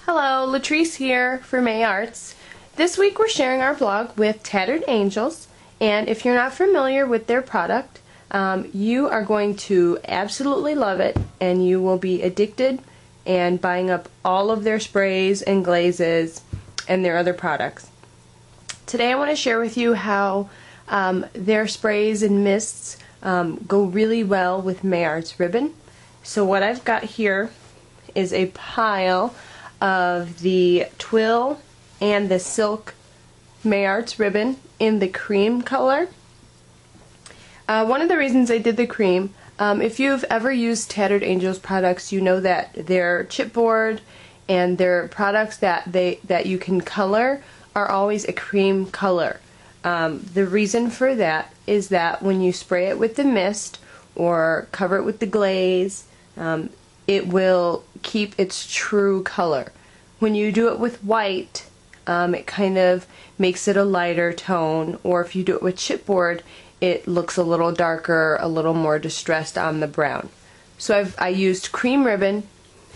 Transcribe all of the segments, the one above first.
Hello, Latrice here for May Arts. This week we're sharing our blog with Tattered Angels, and if you're not familiar with their product, you are going to absolutely love it, and you will be addicted and buying up all of their sprays and glazes and their other products. Today I want to share with you how their sprays and mists go really well with May Arts ribbon. So what I've got here is a pile of the twill and the silk May Arts ribbon in the cream color. One of the reasons I did the cream, if you've ever used Tattered Angels products, you know that their chipboard and their products that you can color are always a cream color. The reason for that is that when you spray it with the mist or cover it with the glaze, it will keep its true color. When you do it with white, it kind of makes it a lighter tone, or if you do it with chipboard, it looks a little darker, a little more distressed on the brown. So I used cream ribbon,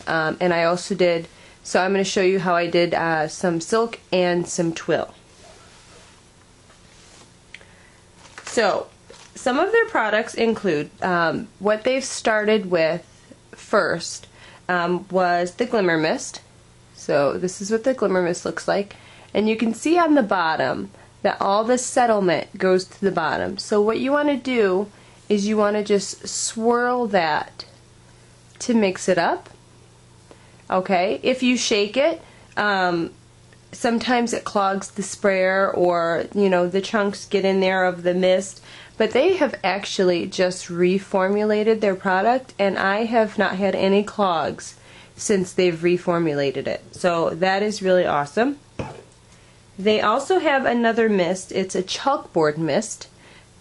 and I also did, so I'm going to show you how I did some silk and some twill. So some of their products include, what they've started with first was the Glimmer Mist. So this is what the Glimmer Mist looks like, and you can see on the bottom that all the settlement goes to the bottom. So what you want to do is you want to just swirl that to mix it up. Okay, if you shake it, sometimes it clogs the sprayer, or the chunks get in there of the mist. But they have actually just reformulated their product, and I have not had any clogs since they've reformulated it. So that is really awesome. They also have another mist. It's a chalkboard mist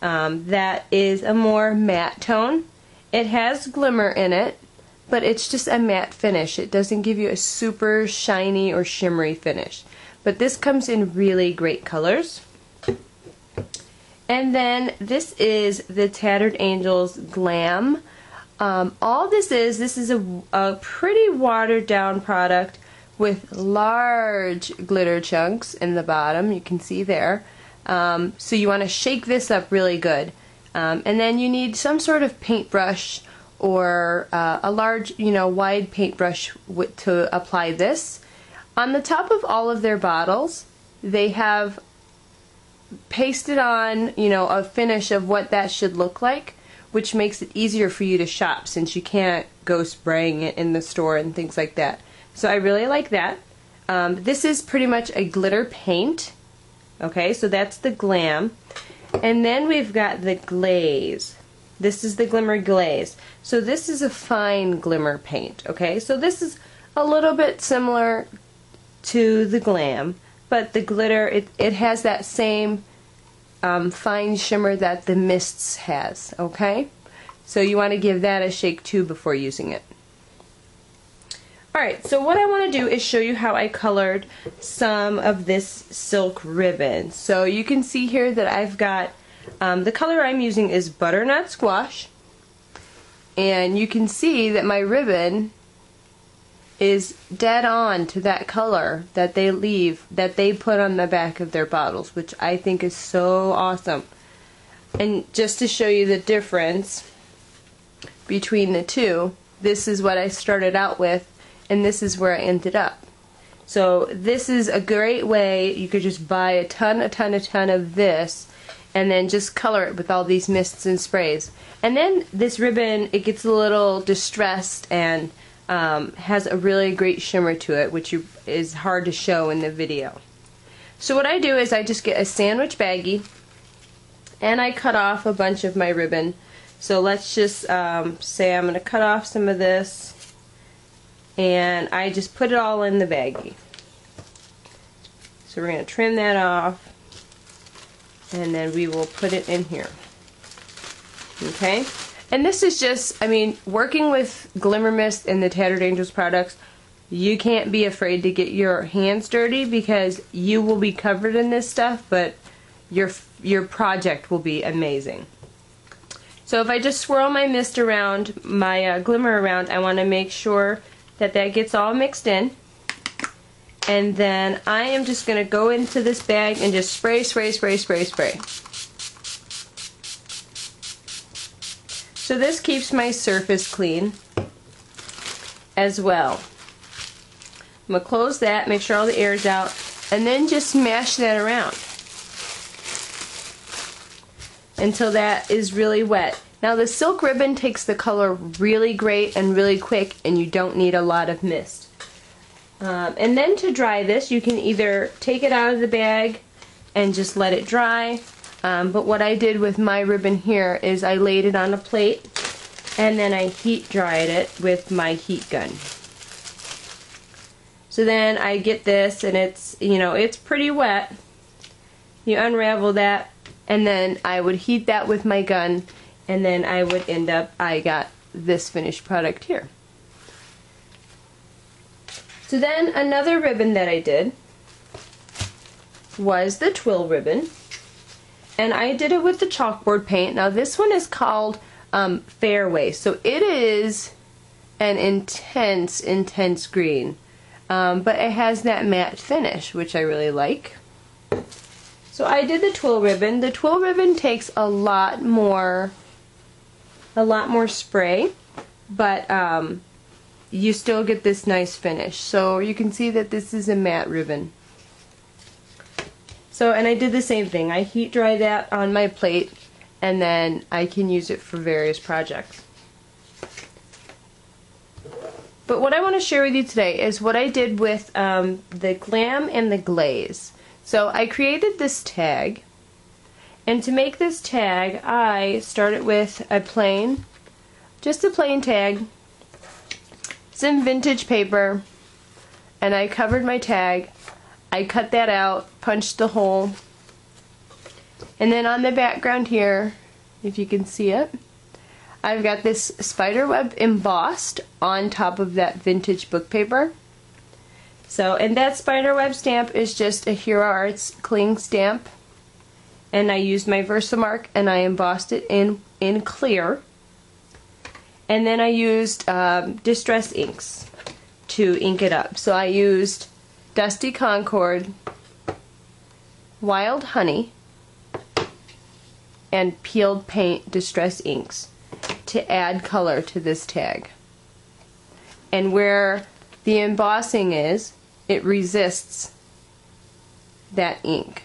that is a more matte tone. It has glimmer in it, but it's just a matte finish. It doesn't give you a super shiny or shimmery finish. But this comes in really great colors. And then this is the Tattered Angels Glam. All this is a pretty watered down product with large glitter chunks in the bottom. You can see there. So you want to shake this up really good. And then you need some sort of paintbrush or a large, wide paintbrush to apply this. On the top of all of their bottles, they have pasted on, a finish of what that should look like, which makes it easier for you to shop since you can't go spraying it in the store and things like that. So I really like that. This is pretty much a glitter paint. Okay, so that's the Glam. And then we've got the Glaze. This is the Glimmer Glaze. So this is a fine glimmer paint. Okay, so this is a little bit similar to the Glam, but the glitter, it has that same fine shimmer that the Mists has, okay? So you want to give that a shake too before using it. Alright, so what I want to do is show you how I colored some of this silk ribbon. So you can see here that I've got, the color I'm using is Butternut Squash, and you can see that my ribbon is dead on to that color that they put on the back of their bottles, which I think is so awesome. And just to show you the difference between the two, this is what I started out with, and this is where I ended up. So this is a great way. You could just buy a ton of this and then just color it with all these mists and sprays. And then this ribbon, it gets a little distressed and has a really great shimmer to it, which is hard to show in the video. So what I do is I just get a sandwich baggie and I cut off a bunch of my ribbon. So let's just say I'm going to cut off some of this, and I just put it all in the baggie. So we're going to trim that off, and then we will put it in here. Okay? And this is just, working with Glimmer Mist and the Tattered Angels products, you can't be afraid to get your hands dirty because you will be covered in this stuff, but your project will be amazing. So if I just swirl my mist around, my glimmer around, I want to make sure that that gets all mixed in. And then I am just going to go into this bag and just spray, spray, spray, spray, spray. So this keeps my surface clean as well. I'm going to close that, make sure all the air is out, and then just mash that around until that is really wet. Now the silk ribbon takes the color really great and really quick, and you don't need a lot of mist. And then to dry this, you can either take it out of the bag and just let it dry, but what I did with my ribbon here is I laid it on a plate and then I heat dried it with my heat gun. So then I get this, and it's, you know, it's pretty wet. You unravel that, and then I would heat that with my gun, and then I would end up, I got this finished product here. So then another ribbon that I did was the twill ribbon, and I did it with the chalkboard paint. Now this one is called Fairway, so it is an intense green. But it has that matte finish, which I really like. So I did the twill ribbon. The twill ribbon takes a lot more spray, but you still get this nice finish. So you can see that this is a matte ribbon. So, and I did the same thing. I heat dry that on my plate, and then I can use it for various projects. But what I want to share with you today is what I did with the Glam and the Glaze. So I created this tag, and to make this tag I started with just a plain tag, some vintage paper, and I covered my tag. I cut that out, punched the hole, and then on the background here, if you can see it, I've got this spider web embossed on top of that vintage book paper. So, and that spider web stamp is just a Hero Arts cling stamp, and I used my Versamark and I embossed it in clear, and then I used Distress inks to ink it up. So I used Dusty Concord, Wild Honey, and Peeled Paint Distress inks to add color to this tag. And where the embossing is, it resists that ink.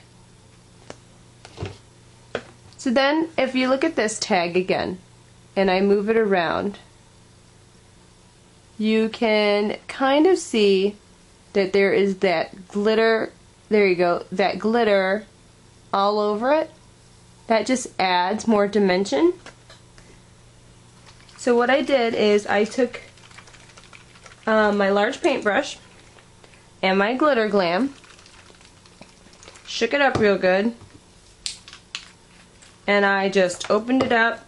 So then if you look at this tag again and I move it around, you can kind of see that there is that glitter, there you go, that glitter all over it. That just adds more dimension. So what I did is I took my large paintbrush and my glitter glam, shook it up real good, and I just opened it up,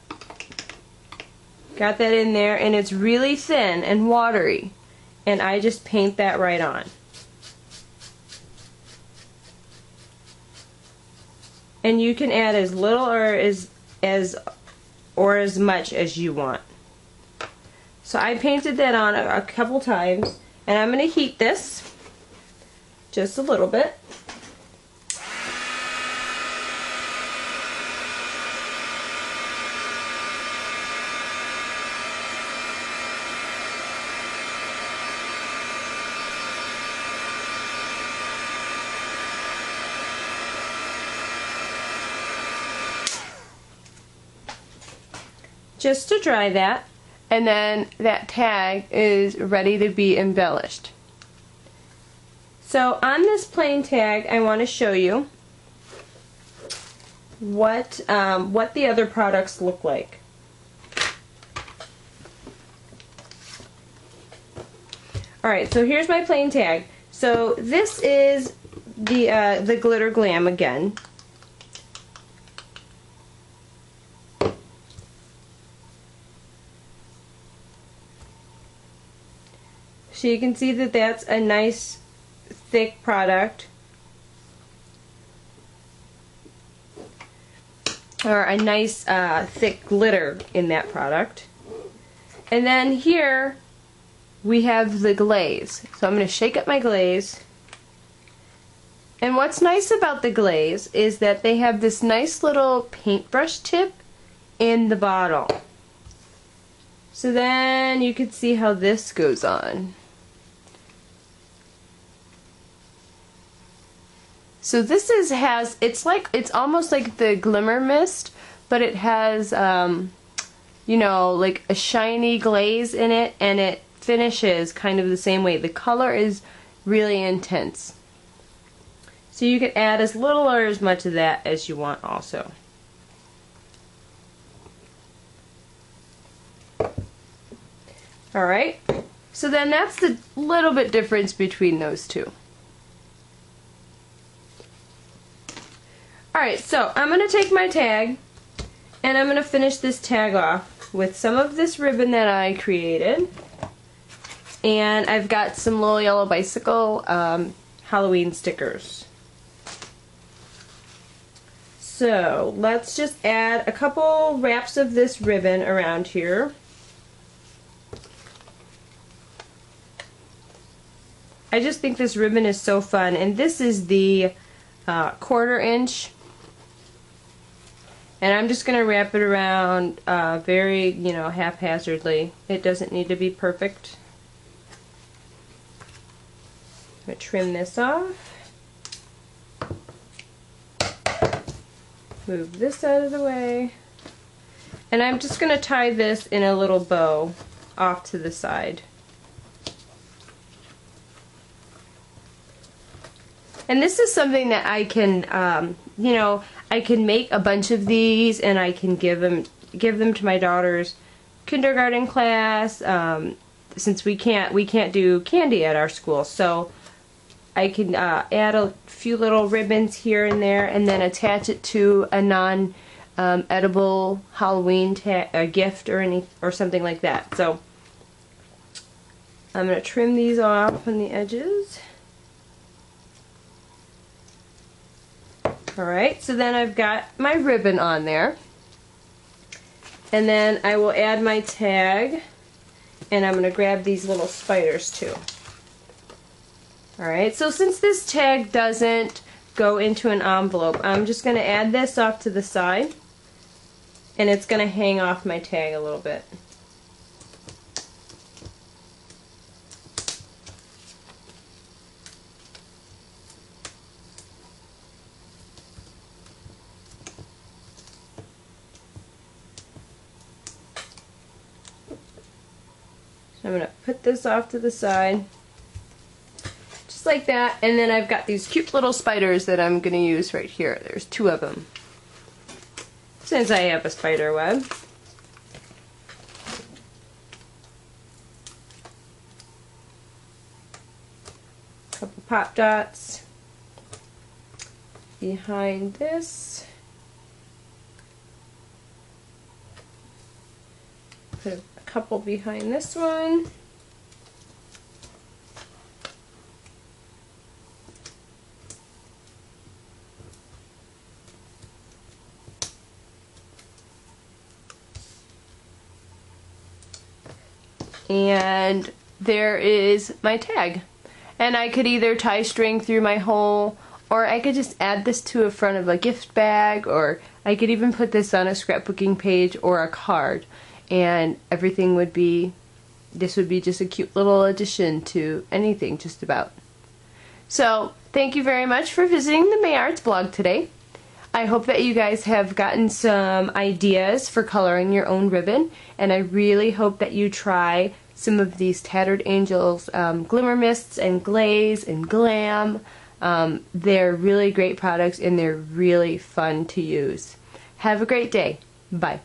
got that in there, and it's really thin and watery, and I just paint that right on. And you can add as little or as much as you want. So I painted that on a couple times, and I'm going to heat this just a little bit. Just to dry that, and then that tag is ready to be embellished. So on this plain tag, I want to show you what the other products look like. Alright, so here's my plain tag. So this is the glitter glam again. So you can see that that's a nice thick product, or a nice thick glitter in that product. And then here we have the glaze. So I'm going to shake up my glaze, And what's nice about the glaze is that they have this nice little paintbrush tip in the bottle. So then you can see how this goes on. So this it's almost like the Glimmer Mist, but it has you know, like a shiny glaze in it, and it finishes kind of the same way. The color is really intense. So you can add as little or as much of that as you want also. Alright, so then that's the little bit difference between those two. Alright, so I'm going to take my tag and I'm going to finish this tag off with some of this ribbon that I created. And I've got some Little Yellow Bicycle Halloween stickers. So let's just add a couple wraps of this ribbon around here. I just think this ribbon is so fun, and this is the 1/4 inch, and I'm just going to wrap it around very, you know, haphazardly. It doesn't need to be perfect. I'm going to trim this off. Move this out of the way. And I'm just going to tie this in a little bow off to the side. And this is something that I can, you know, I can make a bunch of these and I can give them to my daughter's kindergarten class, since we can't do candy at our school. So I can add a few little ribbons here and there, and then attach it to a non-edible Halloween gift or something like that. So I'm going to trim these off on the edges. Alright, so then I've got my ribbon on there, and then I will add my tag, and I'm going to grab these little spiders too. Alright, so since this tag doesn't go into an envelope, I'm just going to add this off to the side, and it's going to hang off my tag a little bit. I'm going to put this off to the side, just like that, and then I've got these cute little spiders that I'm going to use right here. There's 2 of them, since I have a spider web. Couple pop dots behind this. Put a couple behind this one. And there is my tag. And I could either tie string through my hole, or I could just add this to the front of a gift bag, or I could even put this on a scrapbooking page or a card. And everything would be, this would be just a cute little addition to anything, just about. So, thank you very much for visiting the May Arts blog today. I hope that you guys have gotten some ideas for coloring your own ribbon, and I really hope that you try some of these Tattered Angels Glimmer Mists and Glaze and Glam. They're really great products, and they're really fun to use. Have a great day. Bye.